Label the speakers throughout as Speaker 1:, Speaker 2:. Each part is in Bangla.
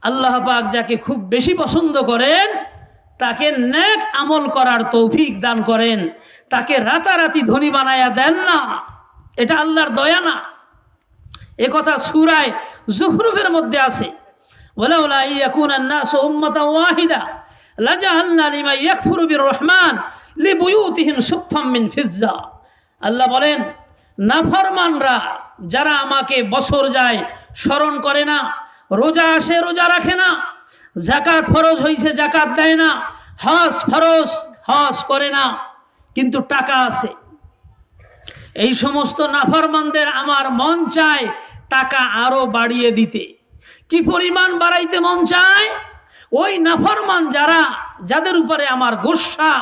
Speaker 1: আল্লাহ পাক যাকে খুব বেশি পছন্দ করেন তাকে নেক আমল করার তৌফিক দান করেন, তাকে রাতারাতি ধনী বানায়া দেন না। এটা আল্লাহর দয়া না? এ কথা সূরা যুখরুফের মধ্যে আছে, ওয়ালাউলা ইয়াকুনান নাসু উম্মাতান ওয়াহিদা লাজাআলনা লিমান ইয়াকফুরু বির-রহমান লিবুয়ুতিহিম সুকফাম মিন ফিজ্জা। আল্লাহ বলেন, নাফরমানরা যারা আমাকে বছর যায় স্মরণ করে না, রোজা আসে রোজা রাখে না, যাকাত ফরজ হইছে যাকাত দেয় না, হজ ফরজ হজ করে না, কিন্তু টাকা আছে, এই সমস্ত নাফরমানদের আমার মন চায় টাকা আরো বাড়িয়ে দিতে। কি পরিমাণ বাড়াইতে মন চায়? ওই নাফরমান যাদের উপরে আমার গোসা,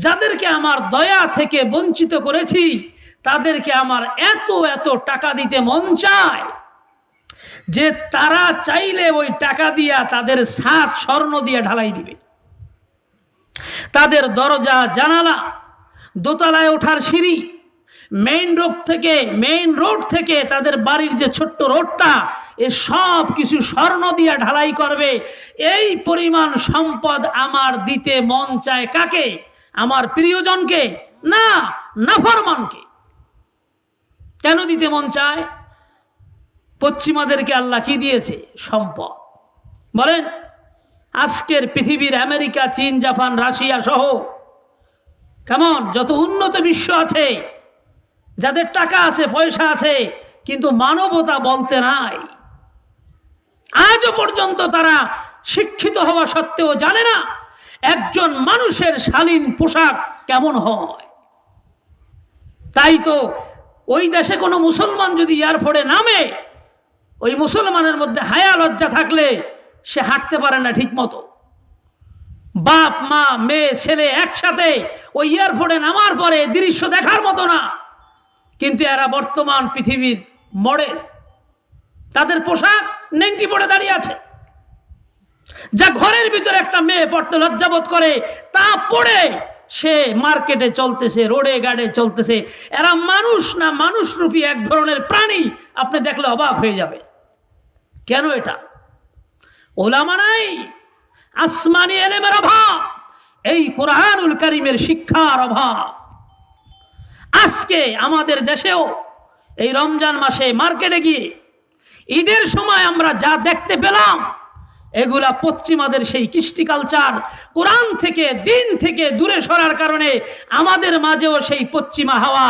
Speaker 1: যাদেরকে আমার দয়া থেকে বঞ্চিত করেছি, তাদেরকে আমার এত এত টাকা দিতে মন চায় যে তারা চাইলে ওই টাকা দিয়া তাদের ছাদ স্বর্ণ দিয়ে ঢালাই দিবে, তাদের দরজা জানালা, দোতলায় ওঠার সিঁড়ি, মেইন রোড থেকে তাদের বাড়ির যে ছোট্ট রোডটা, এ সব কিছু স্বর্ণ দিয়ে ঢালাই করবে। এই পরিমাণ সম্পদ আমার দিতে মন চায় কাকে? আমার প্রিয়জনকে না, নাফরমানকে। কেন দিতে মন চায়? পশ্চিমাদেরকে আল্লাহ কি দিয়েছে? সম্পদ। বলেন, আজকের পৃথিবীর আমেরিকা, চীন, জাপান, রাশিয়া সহ কেমন যত উন্নত বিশ্ব আছে, যাদের টাকা আছে পয়সা আছে, কিন্তু মানবতা বলতে নাই। আজও পর্যন্ত তারা শিক্ষিত হওয়া সত্ত্বেও জানে না একজন মানুষের শালীন পোশাক কেমন হয়। তাই তো ওই দেশে কোনো মুসলমান যদি এয়ারপোর্টে নামে, ওই মুসলমানের মধ্যে হায়া লজ্জা থাকলে সে হাঁটতে পারে না ঠিক মতো। বাপ মা মেয়ে ছেলে একসাথে ওই এয়ারপোর্টে নামার পরে দৃশ্য দেখার মতো না, কিন্তু এরা বর্তমান পৃথিবীর মডেল। তাদের পোশাক নেংটি পড়ে দাঁড়িয়ে আছে, যা ঘরের ভিতরে একটা মেয়ে পড়তে লজ্জাবোধ করে তা পড়ে সে মার্কেটে চলতেছে, রোডে গাড়ে চলতেছে। এরা মানুষ না, মানুষরূপী এক ধরনের প্রাণী। আপনি দেখলে অবাক হয়ে যাবে। কেন? এটা ওলামা নাই, আসমানি এলেমের অভাব, এই কোরআনুল কারীমের শিক্ষার অভাব। আজকে আমাদের দেশেও এই রমজান মাসে মার্কেটে গিয়ে ঈদের সময় আমরা যা দেখতে পেলাম, এগুলা পশ্চিমাদের সেই কৃষ্টি কালচার, কোরআন থেকে দিন থেকে দূরে সরার কারণে আমাদের মাঝেও সেই পশ্চিমা হাওয়া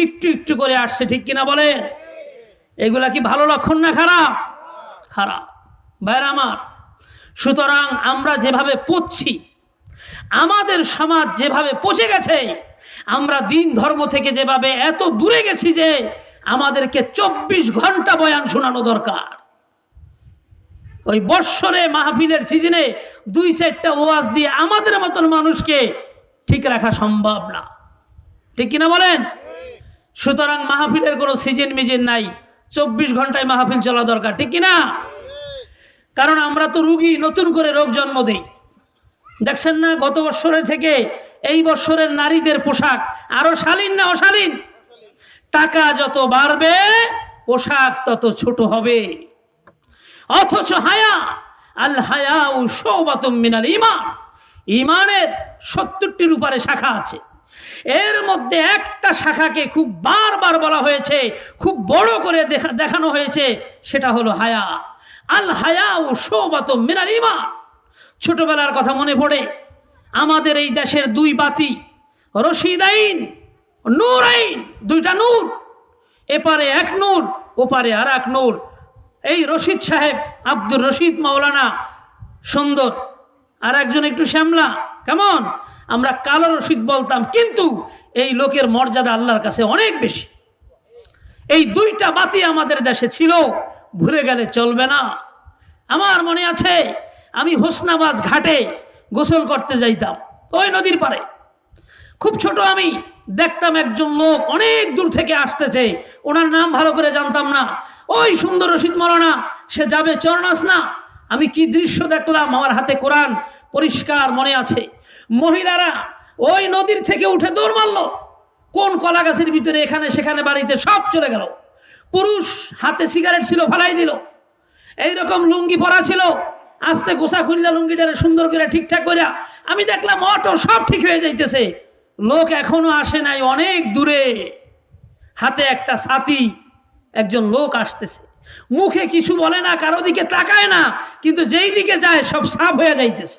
Speaker 1: একটু একটু করে আসছে। ঠিক কিনা বলেন? এগুলা কি ভালো লক্ষণ না খারাপ? খারাপ ভাইরা আমার। সুতরাং আমরা যেভাবে পচছি, আমাদের সমাজ যেভাবে পচে গেছে, আমরা দিন ধর্ম থেকে যেভাবে এত দূরে গেছি যে আমাদেরকে 24 ঘন্টা বয়ান শোনানো দরকার। ওই বৎসরে মাহফিলের সিজনে 2-4টা ওয়াজ দিয়ে আমাদের মতন মানুষকে ঠিক রাখা সম্ভব না। ঠিক কিনা বলেন? সুতরাং মাহফিলের কোনো সিজন মিজিন নাই, 24 ঘন্টায় মাহফিল চলা দরকার। ঠিক কিনা? কারণ আমরা তো রুগী, নতুন করে রোগ জন্ম দেই। দেখছেন না গত বৎসরের থেকে এই বৎসরের নারীদের পোশাক আরো শালীন না অশালীন? টাকা যত বাড়বে পোশাক তত ছোট হবে। অথচ হায়া, আল হায়াউ শুবাতুম মিনাল ঈমান, ঈমানের 70টির উপরে শাখা আছে। এর মধ্যে একটা শাখাকে খুব বারবার বলা হয়েছে, খুব বড় করে দেখানো হয়েছে, সেটা হলো হায়া। আল হায়াউ শুবাতুম মিনাল ঈমান। ছোটবেলার কথা মনে পড়ে, আমাদের এই দেশের 2 বাতি, রশিদাইন, নূরাইন, 2টা নূর, এপারে এক নূর, ওপারে আর এক নূর। এই রশিদ সাহেব, আব্দুর রশিদ মাওলানা সুন্দর, আর একজন একটু শ্যামলা, কেমন? আমরা কালো রশিদ বলতাম, কিন্তু এই লোকের মর্যাদা আল্লাহর কাছে অনেক বেশি। এই 2টা বাতি আমাদের দেশে ছিল, ভুলে গেলে চলবে না। আমার মনে আছে, আমি হোসনাবাজ ঘাটে গোসল করতে যাইতাম, ওই নদীর পারে। খুব ছোট আমি, দেখতাম একজন লোক অনেক দূর থেকে আসতেছে, ওনার নাম ভালো করে জানতাম না। ওই সুন্দর রশিদ মাওলানা, সে যাবে চরনাস না। আমি কি দৃশ্য দেখলাম, আমার হাতে কোরআন পরিষ্কার মনে আছে। মহিলারা ওই নদীর থেকে উঠে দৌড় মারলো, কোন কলা গাছের ভিতরে, এখানে সেখানে, বাড়িতে সব চলে গেল। পুরুষ হাতে সিগারেট ছিল, ফালাই দিল। এইরকম লুঙ্গি পরা ছিল, আস্তে গোসা খুললা লুঙ্গিটারে সুন্দর করে ঠিকঠাক করে আমি দেখলাম অটো সব ঠিক হয়ে যাইতেছে। লোক এখনো আসে নাই, অনেক দূরে, হাতে একটা ছাতি, একজন লোক আসতেছে, মুখে কিছু বলে না, কারো দিকে তাকায় না, কিন্তু যেই দিকে যায় সব সাফ হয়ে যাইতেছে।